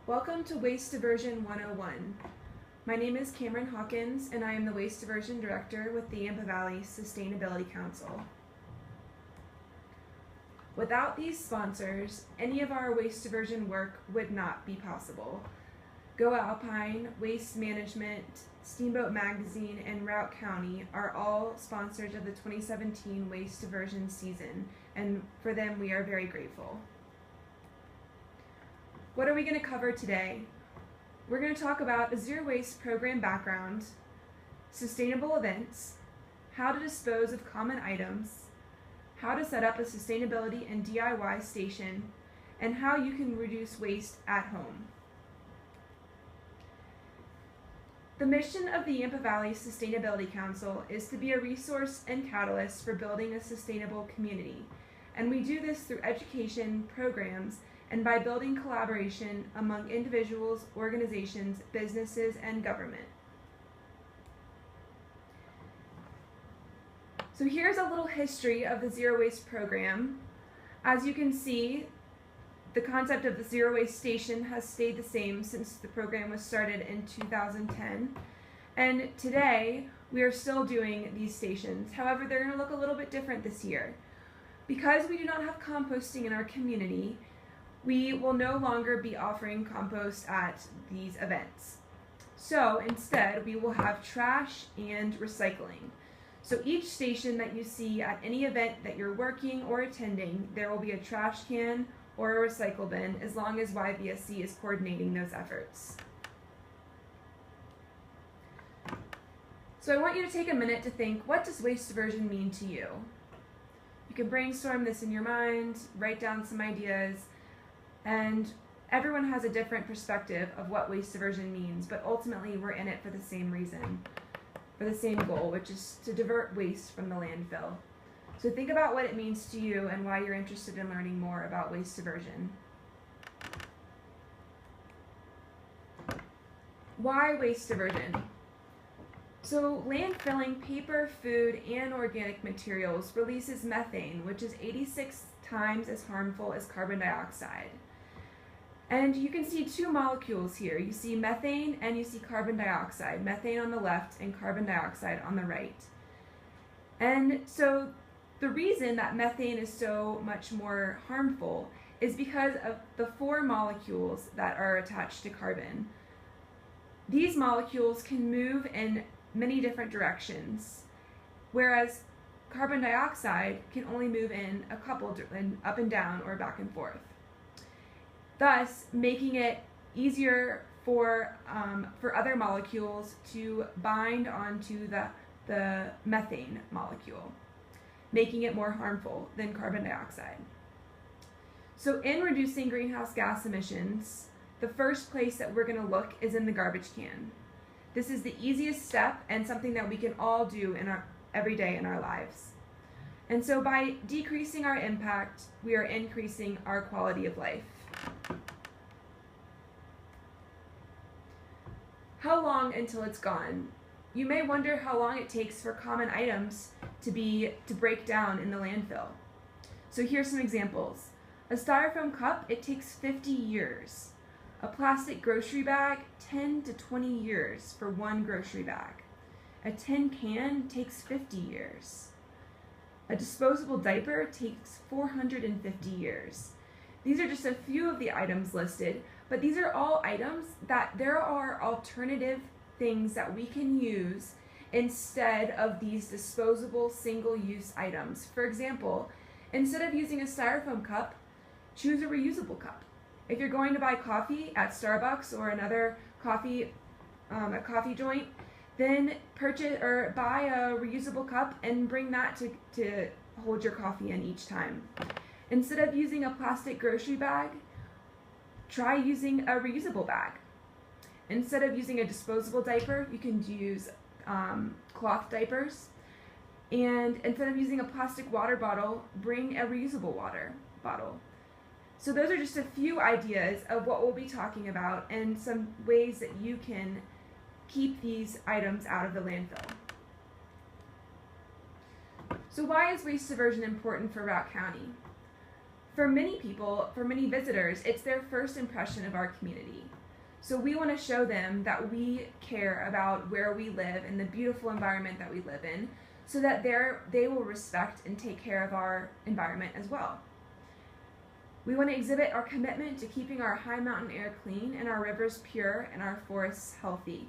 Welcome to Waste Diversion 101. My name is Cameron Hawkins, and I am the Waste Diversion Director with the Yampa Valley Sustainability Council. Without these sponsors, any of our waste diversion work would not be possible. Go Alpine, Waste Management, Steamboat Magazine, and Routt County are all sponsors of the 2017 waste diversion season, and for them we are very grateful. What are we going to cover today? We're going to talk about a zero waste program background, sustainable events, how to dispose of common items, how to set up a sustainability and DIY station, and how you can reduce waste at home. The mission of the Yampa Valley Sustainability Council is to be a resource and catalyst for building a sustainable community, and we do this through education, programs, and by building collaboration among individuals, organizations, businesses, and government. So here's a little history of the Zero Waste program. As you can see, the concept of the Zero Waste Station has stayed the same since the program was started in 2010. And today, we are still doing these stations. However, they're going to look a little bit different this year. Because we do not have composting in our community, we will no longer be offering compost at these events. So instead, we will have trash and recycling. So each station that you see at any event that you're working or attending, there will be a trash can or a recycle bin as long as YVSC is coordinating those efforts. So I want you to take a minute to think, what does waste diversion mean to you? You can brainstorm this in your mind, write down some ideas, and everyone has a different perspective of what waste diversion means, but ultimately we're in it for the same reason, for the same goal, which is to divert waste from the landfill. So think about what it means to you and why you're interested in learning more about waste diversion. Why waste diversion? So landfilling paper, food, and organic materials releases methane, which is 86 times as harmful as carbon dioxide. And you can see two molecules here. You see methane and you see carbon dioxide. Methane on the left and carbon dioxide on the right. And so the reason that methane is so much more harmful is because of the four molecules that are attached to carbon. These molecules can move in many different directions, whereas carbon dioxide can only move in a couple, up and down or back and forth, thus making it easier for other molecules to bind onto the methane molecule, making it more harmful than carbon dioxide. So in reducing greenhouse gas emissions, the first place that we're going to look is in the garbage can. This is the easiest step and something that we can all do every day in our lives. And so by decreasing our impact, we are increasing our quality of life. How long until it's gone? You may wonder how long it takes for common items to break down in the landfill. So here's some examples. A styrofoam cup, it takes 50 years. A plastic grocery bag, 10 to 20 years for one grocery bag. A tin can takes 50 years. A disposable diaper takes 450 years. These are just a few of the items listed, but these are all items that there are alternative things that we can use instead of these disposable single-use items. For example, instead of using a styrofoam cup, choose a reusable cup. If you're going to buy coffee at Starbucks or another coffee joint, then purchase or buy a reusable cup and bring that to hold your coffee in each time. Instead of using a plastic grocery bag, try using a reusable bag. Instead of using a disposable diaper, you can use cloth diapers. And instead of using a plastic water bottle, bring a reusable water bottle. So those are just a few ideas of what we'll be talking about and some ways that you can keep these items out of the landfill. So why is waste diversion important for Routt County? For many people, for many visitors, it's their first impression of our community. So we want to show them that we care about where we live and the beautiful environment that we live in, so that they will respect and take care of our environment as well. We want to exhibit our commitment to keeping our high mountain air clean and our rivers pure and our forests healthy.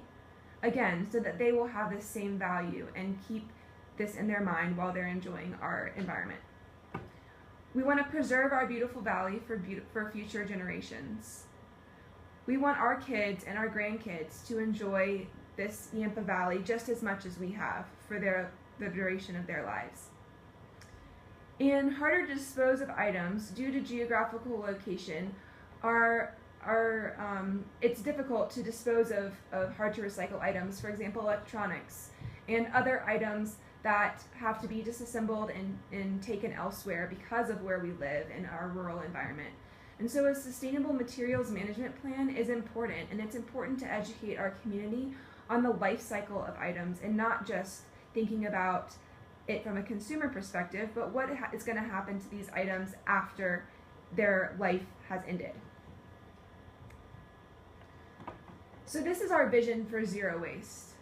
Again, so that they will have the same value and keep this in their mind while they're enjoying our environment. We want to preserve our beautiful valley for future generations. We want our kids and our grandkids to enjoy this Yampa Valley just as much as we have for the duration of their lives. And harder to dispose of items due to geographical location it's difficult to dispose of hard to recycle items, for example, electronics and other items that have to be disassembled and taken elsewhere because of where we live in our rural environment. And so a sustainable materials management plan is important, and it's important to educate our community on the life cycle of items and not just thinking about it from a consumer perspective, but what is going to happen to these items after their life has ended. So this is our vision for zero waste.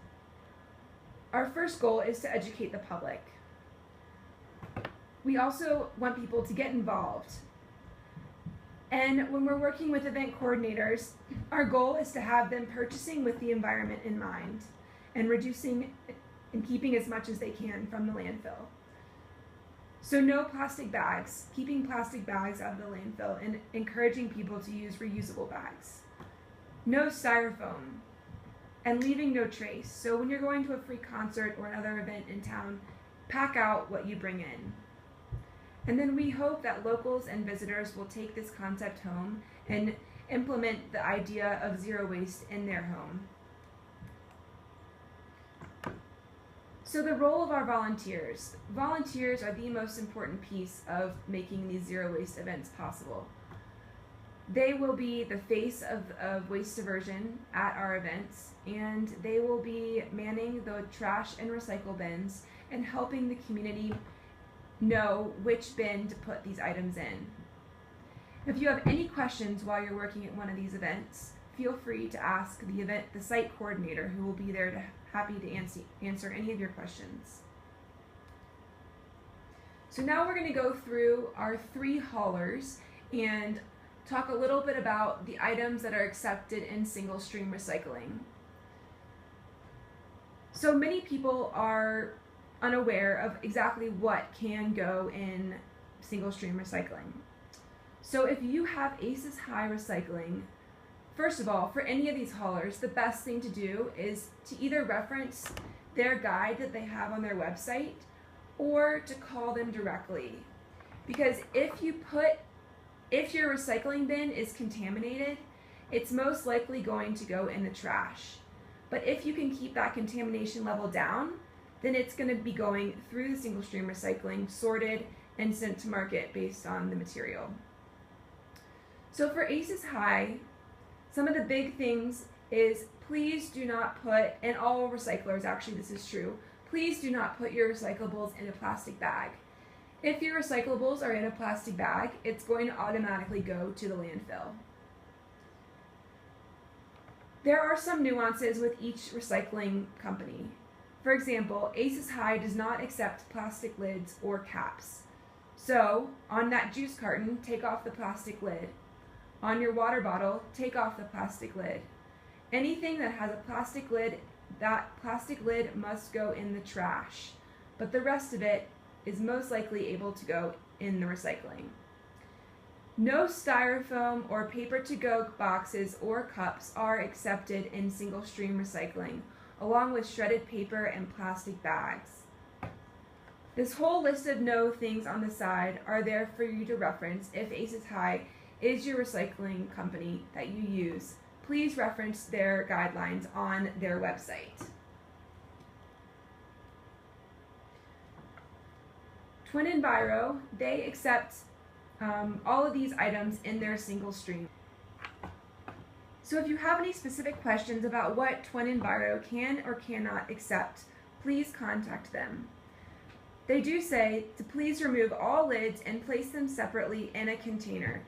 Our first goal is to educate the public. We also want people to get involved. And when we're working with event coordinators, our goal is to have them purchasing with the environment in mind and reducing and keeping as much as they can from the landfill. So no plastic bags, keeping plastic bags out of the landfill and encouraging people to use reusable bags. No styrofoam, and leaving no trace. So when you're going to a free concert or another event in town, pack out what you bring in. And then we hope that locals and visitors will take this concept home and implement the idea of zero waste in their home. So the role of our volunteers. Volunteers are the most important piece of making these zero waste events possible. They will be the face of waste diversion at our events, and they will be manning the trash and recycle bins and helping the community know which bin to put these items in. If you have any questions while you're working at one of these events, feel free to ask the site coordinator, who will be there happy to answer any of your questions. So now we're going to go through our 3 haulers and talk a little bit about the items that are accepted in single stream recycling. So many people are unaware of exactly what can go in single stream recycling. So if you have ACES High Recycling, first of all, for any of these haulers, the best thing to do is to either reference their guide that they have on their website or to call them directly. Because if your recycling bin is contaminated, it's most likely going to go in the trash. But if you can keep that contamination level down, then it's going to be going through the single stream recycling, sorted, and sent to market based on the material. So for ACES High, some of the big things is please do not put, and all recyclers actually this is true, please do not put your recyclables in a plastic bag. If your recyclables are in a plastic bag, it's going to automatically go to the landfill. There are some nuances with each recycling company. For example, ACES High does not accept plastic lids or caps. So, on that juice carton, take off the plastic lid. On your water bottle, take off the plastic lid. Anything that has a plastic lid, that plastic lid must go in the trash, but the rest of it is most likely able to go in the recycling. No styrofoam or paper-to-go boxes or cups are accepted in single stream recycling, along with shredded paper and plastic bags. This whole list of no things on the side are there for you to reference if ACES High is your recycling company that you use. Please reference their guidelines on their website. Twin Enviro, they accept all of these items in their single stream. So if you have any specific questions about what Twin Enviro can or cannot accept, please contact them. they do say to please remove all lids and place them separately in a container.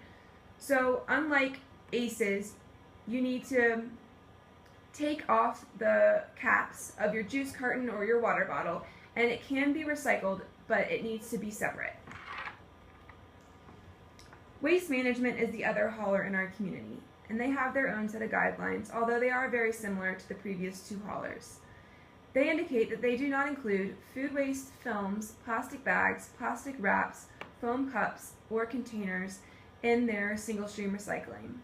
So unlike ACEs, you need to take off the caps of your juice carton or your water bottle, and it can be recycled, but it needs to be separate. Waste Management is the other hauler in our community, and they have their own set of guidelines, although they are very similar to the previous two haulers. They indicate that they do not include food waste films, plastic bags, plastic wraps, foam cups, or containers in their single stream recycling.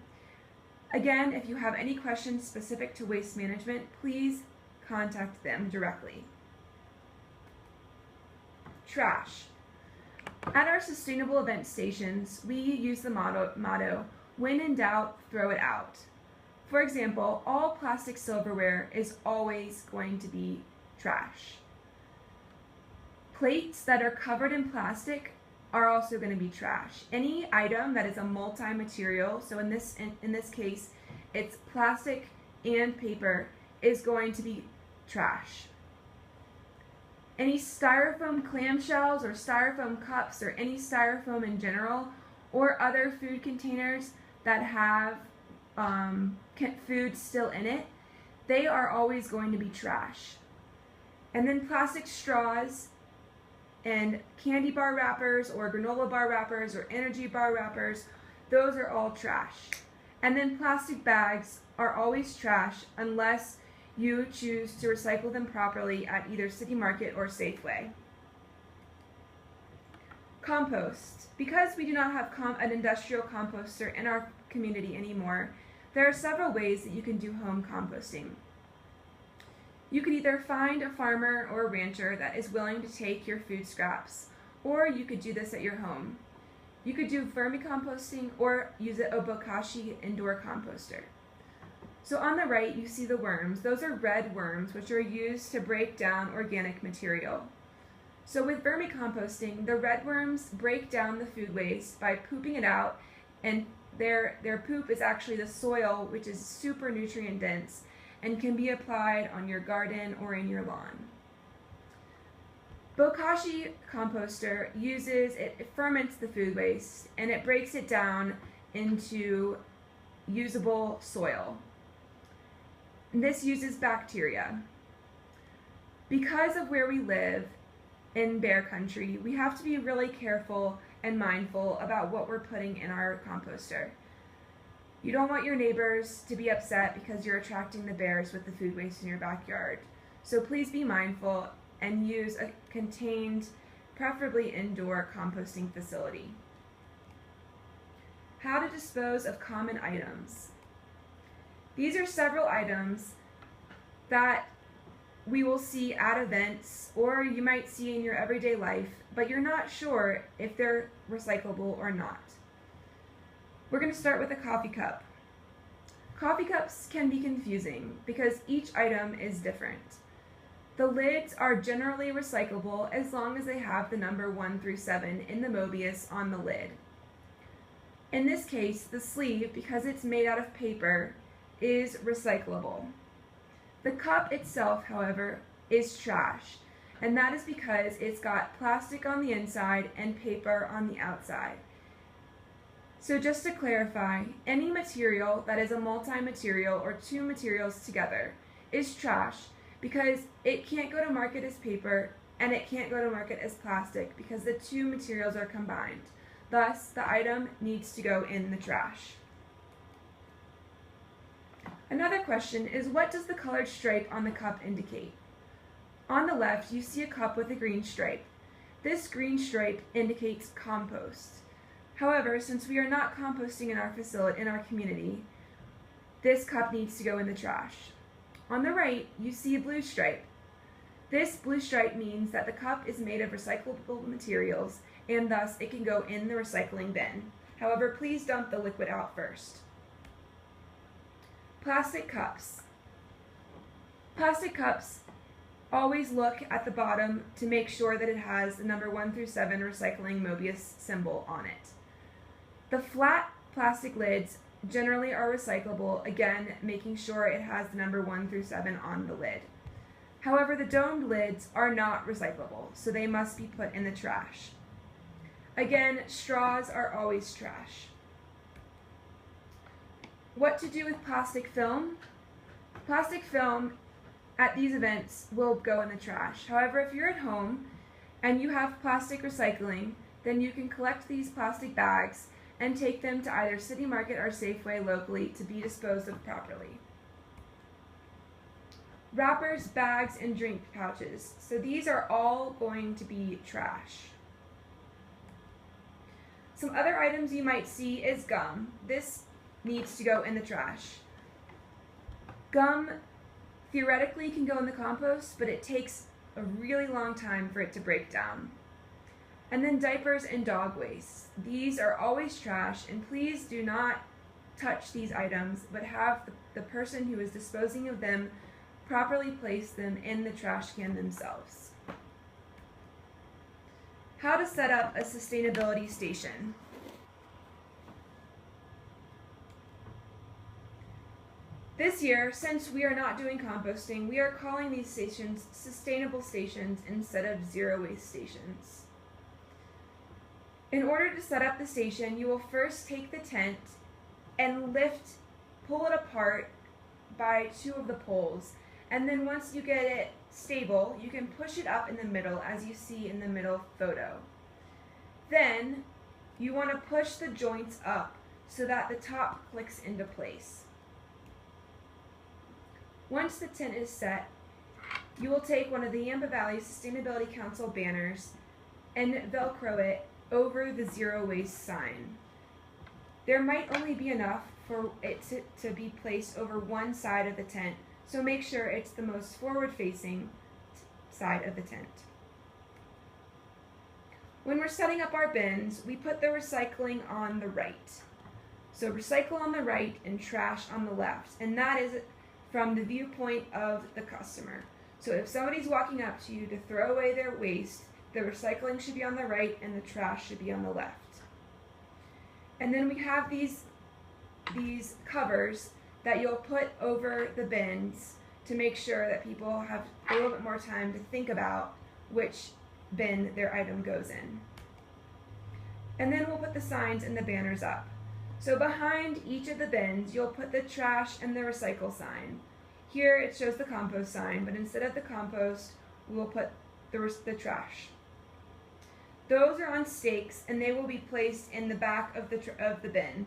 Again, if you have any questions specific to waste management, please contact them directly. Trash. At our sustainable event stations, we use the motto, when in doubt, throw it out. For example, all plastic silverware is always going to be trash. Plates that are covered in plastic are also going to be trash. Any item that is a multi-material, so in this case, it's plastic and paper, is going to be trash. Any styrofoam clamshells or styrofoam cups or any styrofoam in general or other food containers that have food still in it, they are always going to be trash. And then plastic straws and candy bar wrappers or granola bar wrappers or energy bar wrappers, those are all trash. And then plastic bags are always trash unless you choose to recycle them properly at either City Market or Safeway. Compost. Because we do not have an industrial composter in our community anymore, there are several ways that you can do home composting. You could either find a farmer or a rancher that is willing to take your food scraps, or you could do this at your home. You could do vermicomposting or use an obokashi indoor composter. So on the right, you see the worms. Those are red worms, which are used to break down organic material. So with vermicomposting, the red worms break down the food waste by pooping it out, and their poop is actually the soil, which is super nutrient dense and can be applied on your garden or in your lawn. Bokashi composter it ferments the food waste and it breaks it down into usable soil. And this uses bacteria. Because of where we live in bear country, we have to be really careful and mindful about what we're putting in our composter. You don't want your neighbors to be upset because you're attracting the bears with the food waste in your backyard. So please be mindful and use a contained, preferably indoor composting facility. How to dispose of common items. These are several items that we will see at events or you might see in your everyday life, but you're not sure if they're recyclable or not. We're going to start with a coffee cup. Coffee cups can be confusing because each item is different. The lids are generally recyclable as long as they have the number 1 through 7 in the Mobius on the lid. In this case, the sleeve, because it's made out of paper, is recyclable. The cup itself, however, is trash, and that is because it's got plastic on the inside and paper on the outside. So just to clarify, any material that is a multi-material or two materials together is trash because it can't go to market as paper and it can't go to market as plastic because the two materials are combined. Thus, the item needs to go in the trash. Another question is, what does the colored stripe on the cup indicate? On the left, you see a cup with a green stripe. This green stripe indicates compost. However, since we are not composting in our community, this cup needs to go in the trash. On the right, you see a blue stripe. This blue stripe means that the cup is made of recyclable materials and thus it can go in the recycling bin. However, please dump the liquid out first. Plastic cups. Plastic cups always look at the bottom to make sure that it has the number 1 through 7 recycling Mobius symbol on it. The flat plastic lids generally are recyclable, again, making sure it has the number 1 through 7 on the lid. However, the domed lids are not recyclable, so they must be put in the trash. Again, straws are always trash. What to do with plastic film? Plastic film at these events will go in the trash. However, if you're at home and you have plastic recycling, then you can collect these plastic bags and take them to either City Market or Safeway locally to be disposed of properly. Wrappers, bags, and drink pouches. So these are all going to be trash. Some other items you might see is gum. This needs to go in the trash. Gum theoretically can go in the compost, but it takes a really long time for it to break down. And then diapers and dog waste. These are always trash, and please do not touch these items, but have the person who is disposing of them properly place them in the trash can themselves. How to set up a sustainability station. This year, since we are not doing composting, we are calling these stations sustainable stations instead of zero waste stations. In order to set up the station, you will first take the tent and pull it apart by 2 of the poles. And then once you get it stable, you can push it up in the middle as you see in the middle photo. Then you want to push the joints up so that the top clicks into place. Once the tent is set, you will take one of the Yampa Valley Sustainability Council banners and Velcro it over the zero waste sign. There might only be enough for it to be placed over one side of the tent, so make sure it's the most forward-facing side of the tent. When we're setting up our bins, we put the recycling on the right. So recycle on the right and trash on the left, and that is from the viewpoint of the customer. So if somebody's walking up to you to throw away their waste, the recycling should be on the right and the trash should be on the left. And then we have these covers that you'll put over the bins to make sure that people have a little bit more time to think about which bin their item goes in. And then we'll put the signs and the banners up. So behind each of the bins, you'll put the trash and the recycle sign. Here it shows the compost sign, but instead of the compost, we will put the trash. Those are on stakes, and they will be placed in the back of the bin,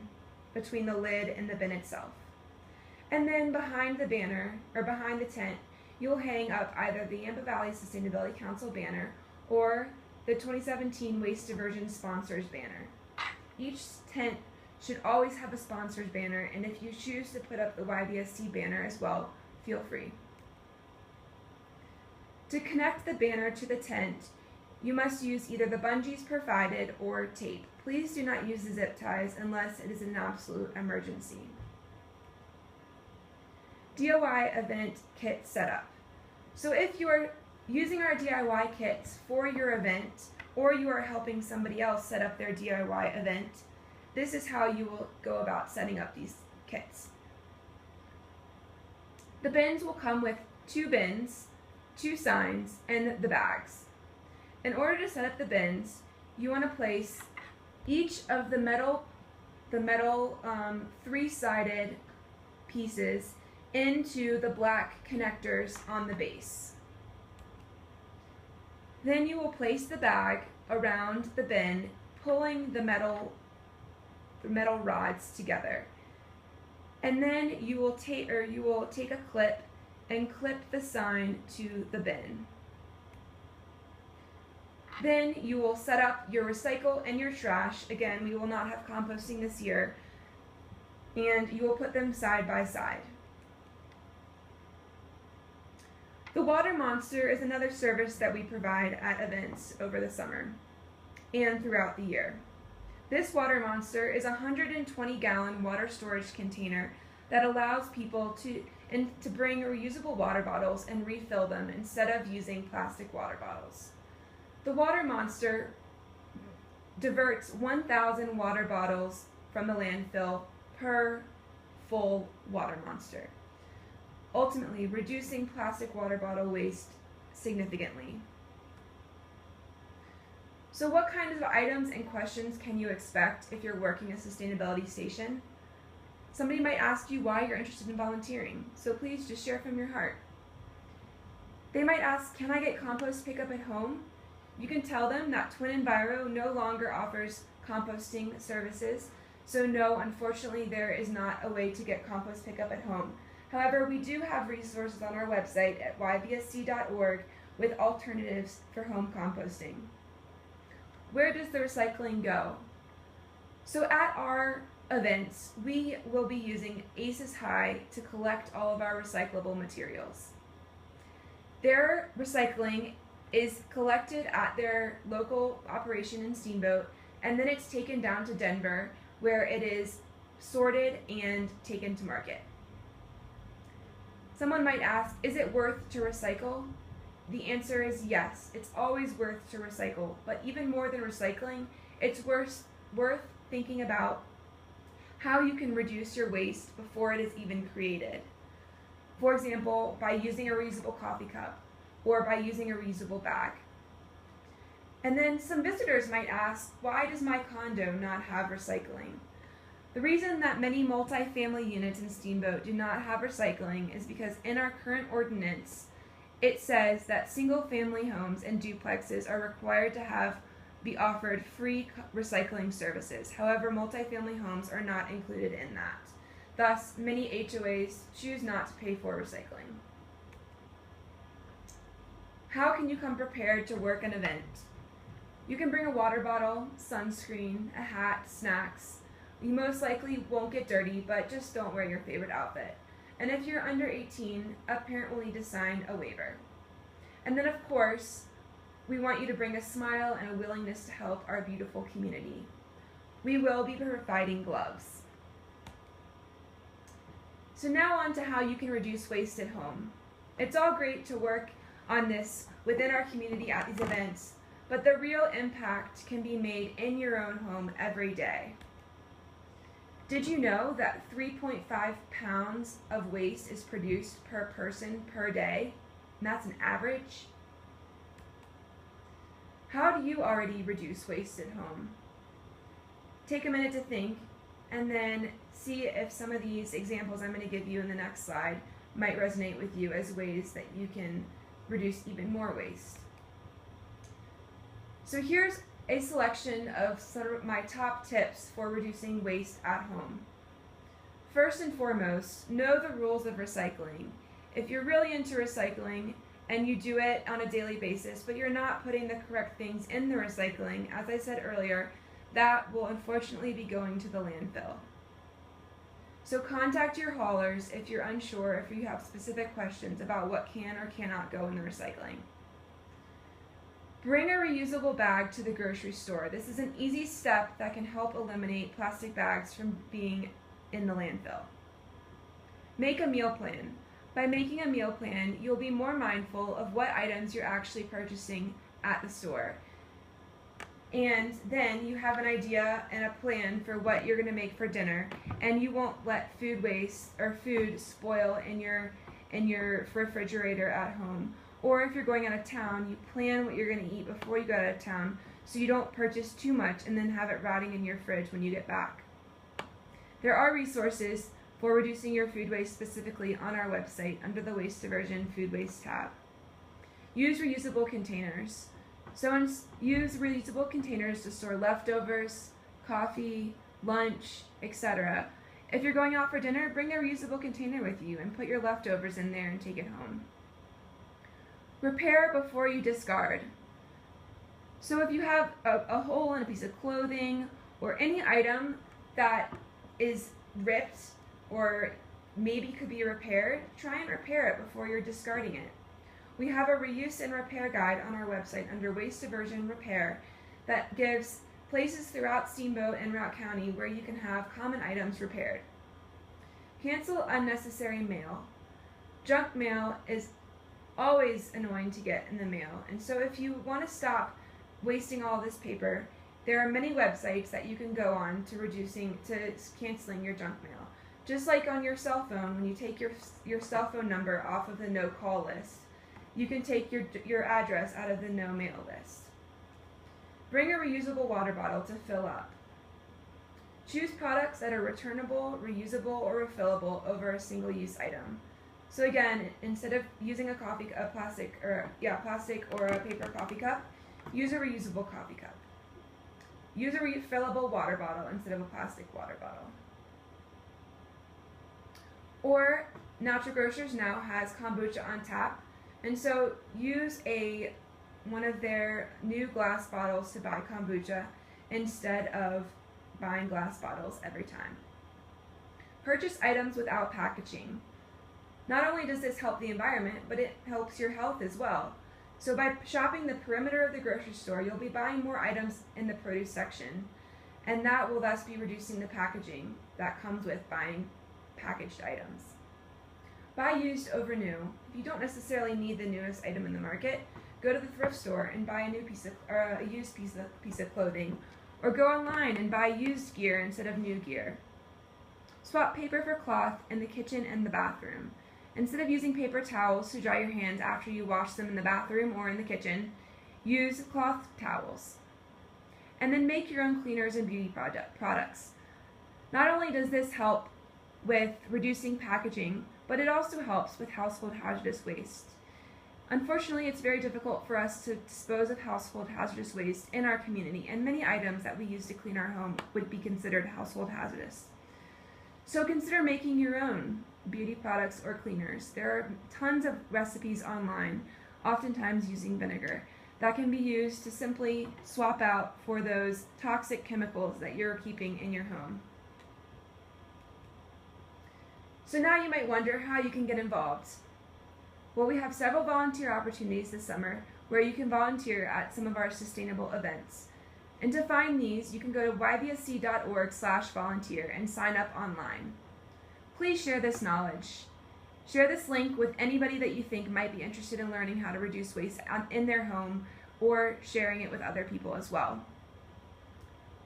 between the lid and the bin itself. And then behind the banner, or behind the tent, you'll hang up either the Yampa Valley Sustainability Council banner or the 2017 Waste Diversion Sponsors banner. Each tent should always have a sponsors banner, and if you choose to put up the YVSC banner as well, feel free. To connect the banner to the tent, you must use either the bungees provided or tape. Please do not use the zip ties unless it is an absolute emergency. DIY event kit setup. So if you are using our DIY kits for your event, or you are helping somebody else set up their DIY event, this is how you will go about setting up these kits. The bins will come with 2 bins, 2 signs, and the bags. In order to set up the bins, you want to place each of the metal 3-sided pieces into the black connectors on the base. Then you will place the bag around the bin, pulling the metal rods together. And then you will take a clip and clip the sign to the bin. Then you will set up your recycle and your trash. Again, we will not have composting this year. And you will put them side by side. The Water Monster is another service that we provide at events over the summer and throughout the year. This Water Monster is a 120-gallon water storage container that allows people to bring reusable water bottles and refill them instead of using plastic water bottles. The Water Monster diverts 1,000 water bottles from the landfill per full Water Monster. ultimately reducing plastic water bottle waste significantly. So what kinds of items and questions can you expect if you're working a sustainability station? Somebody might ask you why you're interested in volunteering, so please just share from your heart. They might ask, can I get compost pickup at home? You can tell them that Twin Enviro no longer offers composting services, so no, unfortunately there is not a way to get compost pickup at home. However, we do have resources on our website at ybsc.org with alternatives for home composting. Where does the recycling go? So at our events, we will be using ACES High to collect all of our recyclable materials. Their recycling is collected at their local operation in Steamboat, and then it's taken down to Denver, where it is sorted and taken to market. Someone might ask, is it worth to recycle? The answer is yes, it's always worth to recycle, but even more than recycling, it's worth thinking about how you can reduce your waste before it is even created. For example, by using a reusable coffee cup or by using a reusable bag. And then some visitors might ask, why does my condo not have recycling? The reason that many multi-family units in Steamboat do not have recycling is because in our current ordinance, it says that single-family homes and duplexes are required to be offered free recycling services. However, multifamily homes are not included in that. Thus, many HOAs choose not to pay for recycling. How can you come prepared to work an event? You can bring a water bottle, sunscreen, a hat, snacks. You most likely won't get dirty, but just don't wear your favorite outfit. And if you're under 18, a parent will need to sign a waiver. And then, of course, we want you to bring a smile and a willingness to help our beautiful community. We will be providing gloves. So now on to how you can reduce waste at home. It's all great to work on this within our community at these events, but the real impact can be made in your own home every day. Did you know that 3.5 pounds of waste is produced per person per day? And that's an average. How do you already reduce waste at home? Take a minute to think, and then see if some of these examples I'm going to give you in the next slide might resonate with you as ways that you can reduce even more waste. So here's a selection of some of my top tips for reducing waste at home. First and foremost, know the rules of recycling. If you're really into recycling and you do it on a daily basis, but you're not putting the correct things in the recycling, as I said earlier, that will unfortunately be going to the landfill. So contact your haulers if you're unsure, if you have specific questions about what can or cannot go in the recycling. Bring a reusable bag to the grocery store. This is an easy step that can help eliminate plastic bags from being in the landfill. Make a meal plan. By making a meal plan, you'll be more mindful of what items you're actually purchasing at the store. And then you have an idea and a plan for what you're going to make for dinner, and you won't let food waste or food spoil in your refrigerator at home. Or if you're going out of town, you plan what you're going to eat before you go out of town so you don't purchase too much and then have it rotting in your fridge when you get back. There are resources for reducing your food waste specifically on our website under the Waste Diversion Food Waste tab. Use reusable containers. So use reusable containers to store leftovers, coffee, lunch, etc. If you're going out for dinner, bring a reusable container with you and put your leftovers in there and take it home. Repair before you discard. So if you have a hole in a piece of clothing or any item that is ripped or maybe could be repaired, try and repair it before you're discarding it. We have a reuse and repair guide on our website under Waste Diversion Repair that gives places throughout Steamboat and Routt County where you can have common items repaired. Cancel unnecessary mail. Junk mail is always annoying to get in the mail, and so if you want to stop wasting all this paper, there are many websites that you can go on to canceling your junk mail. Just like on your cell phone, when you take your cell phone number off of the no call list, you can take your address out of the no mail list. Bring a reusable water bottle to fill up. Choose products that are returnable, reusable, or refillable over a single-use item. So again, instead of using a plastic or a paper coffee cup, use a reusable coffee cup. Use a refillable water bottle instead of a plastic water bottle. Or Natural Grocers now has kombucha on tap, and so use one of their new glass bottles to buy kombucha instead of buying glass bottles every time. Purchase items without packaging. Not only does this help the environment, but it helps your health as well. So by shopping the perimeter of the grocery store, you'll be buying more items in the produce section, and that will thus be reducing the packaging that comes with buying packaged items. Buy used over new. If you don't necessarily need the newest item in the market, go to the thrift store and buy a used piece of clothing, or go online and buy used gear instead of new gear. Swap paper for cloth in the kitchen and the bathroom. Instead of using paper towels to dry your hands after you wash them in the bathroom or in the kitchen, use cloth towels. And then make your own cleaners and beauty products. Not only does this help with reducing packaging, but it also helps with household hazardous waste. Unfortunately, it's very difficult for us to dispose of household hazardous waste in our community, and many items that we use to clean our home would be considered household hazardous. So consider making your own beauty products or cleaners. There are tons of recipes online, oftentimes using vinegar, that can be used to simply swap out for those toxic chemicals that you're keeping in your home. So now you might wonder how you can get involved. Well, we have several volunteer opportunities this summer where you can volunteer at some of our sustainable events. And to find these, you can go to ybsc.org/volunteer and sign up online. Please share this knowledge. Share this link with anybody that you think might be interested in learning how to reduce waste in their home, or sharing it with other people as well.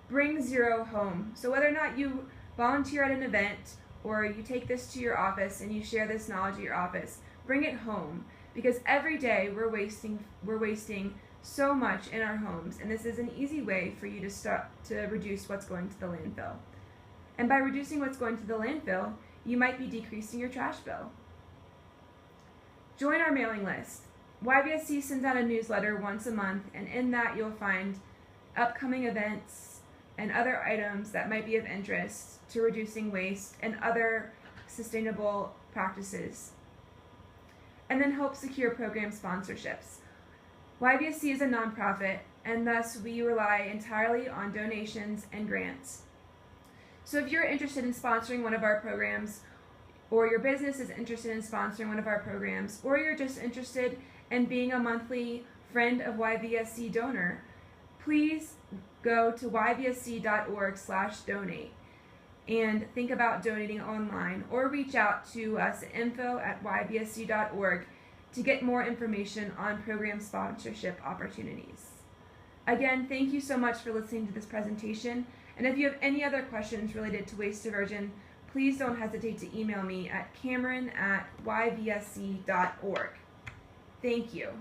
Bring zero home. So whether or not you volunteer at an event or you take this to your office and you share this knowledge at your office, bring it home, because every day we're wasting so much in our homes, and this is an easy way for you to reduce what's going to the landfill. And by reducing what's going to the landfill, you might be decreasing your trash bill. Join our mailing list. YBSC sends out a newsletter once a month, and in that you'll find upcoming events and other items that might be of interest to reducing waste and other sustainable practices. And then help secure program sponsorships. YBSC is a nonprofit, and thus we rely entirely on donations and grants. So if you're interested in sponsoring one of our programs, or your business is interested in sponsoring one of our programs, or you're just interested in being a monthly friend of YBSC donor, please go to ybsc.org/donate and think about donating online, or reach out to us at info@ybsc.org to get more information on program sponsorship opportunities. Again, thank you so much for listening to this presentation, and if you have any other questions related to waste diversion, please don't hesitate to email me at cameron@ybsc.org. Thank you.